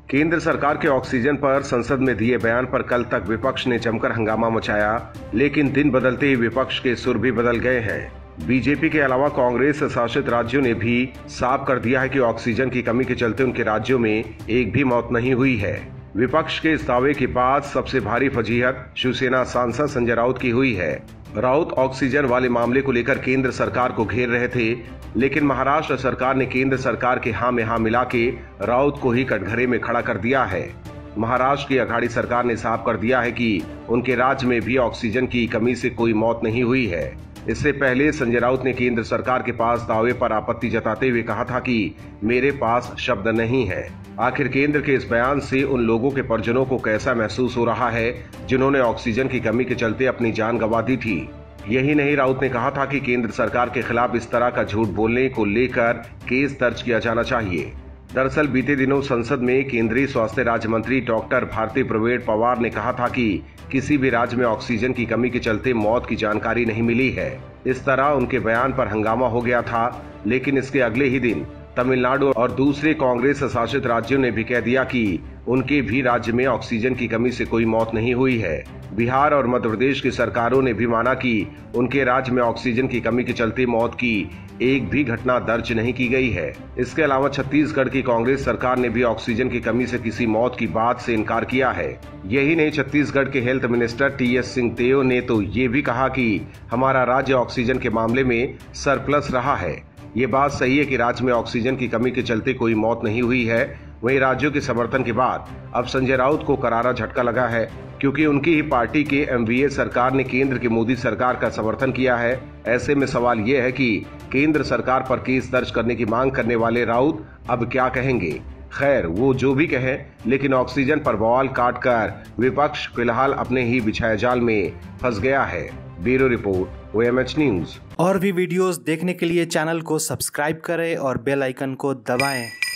केंद्र सरकार के ऑक्सीजन पर संसद में दिए बयान पर कल तक विपक्ष ने जमकर हंगामा मचाया, लेकिन दिन बदलते ही विपक्ष के सुर भी बदल गए हैं। बीजेपी के अलावा कांग्रेस शासित राज्यों ने भी साफ कर दिया है कि ऑक्सीजन की कमी के चलते उनके राज्यों में एक भी मौत नहीं हुई है। विपक्ष के इस दावे के बाद सबसे भारी फजीहत शिवसेना सांसद संजय राउत की हुई है। राउत ऑक्सीजन वाले मामले को लेकर केंद्र सरकार को घेर रहे थे, लेकिन महाराष्ट्र सरकार ने केंद्र सरकार के हाँ में हाँ मिला के राउत को ही कटघरे में खड़ा कर दिया है। महाराष्ट्र की अघाड़ी सरकार ने साफ कर दिया है कि उनके राज्य में भी ऑक्सीजन की कमी से कोई मौत नहीं हुई है। इससे पहले संजय राउत ने केंद्र सरकार के पास दावे पर आपत्ति जताते हुए कहा था कि मेरे पास शब्द नहीं है। आखिर केंद्र के इस बयान से उन लोगों के परिजनों को कैसा महसूस हो रहा है जिन्होंने ऑक्सीजन की कमी के चलते अपनी जान गंवा दी थी। यही नहीं, राउत ने कहा था कि केंद्र सरकार के खिलाफ इस तरह का झूठ बोलने को लेकर केस दर्ज किया जाना चाहिए। दरअसल बीते दिनों संसद में केंद्रीय स्वास्थ्य राज्य मंत्री डॉक्टर भारती प्रवेश पवार ने कहा था कि किसी भी राज्य में ऑक्सीजन की कमी के चलते मौत की जानकारी नहीं मिली है। इस तरह उनके बयान पर हंगामा हो गया था, लेकिन इसके अगले ही दिन तमिलनाडु और दूसरे कांग्रेस शासित राज्यों ने भी कह दिया कि उनके भी राज्य में ऑक्सीजन की कमी से कोई मौत नहीं हुई है। बिहार और मध्य प्रदेश की सरकारों ने भी माना कि उनके राज्य में ऑक्सीजन की कमी के चलते मौत की एक भी घटना दर्ज नहीं की गई है। इसके अलावा छत्तीसगढ़ की कांग्रेस सरकार ने भी ऑक्सीजन की कमी से किसी मौत की बात से इनकार किया है। यही नहीं, छत्तीसगढ़ के हेल्थ मिनिस्टर टी.एस. सिंहदेव ने तो ये भी कहा कि हमारा राज्य ऑक्सीजन के मामले में सरप्लस रहा है। ये बात सही है कि राज्य में ऑक्सीजन की कमी के चलते कोई मौत नहीं हुई है। वहीं राज्यों के समर्थन के बाद अब संजय राउत को करारा झटका लगा है, क्योंकि उनकी ही पार्टी के एमवीए सरकार ने केंद्र की मोदी सरकार का समर्थन किया है। ऐसे में सवाल ये है कि केंद्र सरकार पर केस दर्ज करने की मांग करने वाले राउत अब क्या कहेंगे। खैर, वो जो भी कहें, लेकिन ऑक्सीजन पर बवाल काटकर विपक्ष फिलहाल अपने ही बिछाए जाल में फंस गया है। Bureau report, OMH news. और भी वीडियोस देखने के लिए चैनल को सब्सक्राइब करें और बेल आइकन को दबाएं।